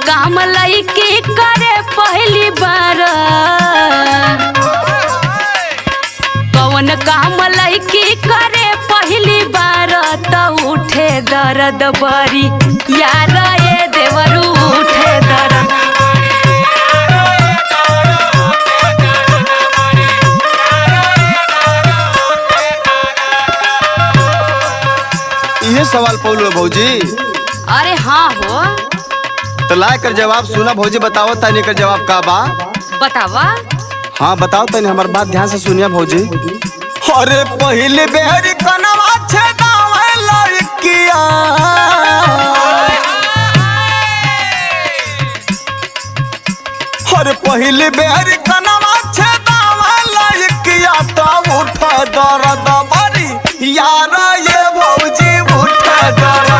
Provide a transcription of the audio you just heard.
काम लईकी करे पहली बार, कौन काम लईकी करे पहली बार तो उठे दर्द बरी यार ये देवरू उठे दर्द। ये सवाल पौलो भौजी। अरे हाँ हो तो ला कर जवाब सुना भौजी, बताओ तनी कर जवाब का बा। बतावा। हाँ बताओ तनी, हमार बात ध्यान से सुनिया भौजी। अरे पहले बेहरी कनवा छेदावे लड़किया, अरे पहले बेहरी कनवा छेदावे लड़किया तो उठा दर्द बरी यार ये भौजी उठा दर्द।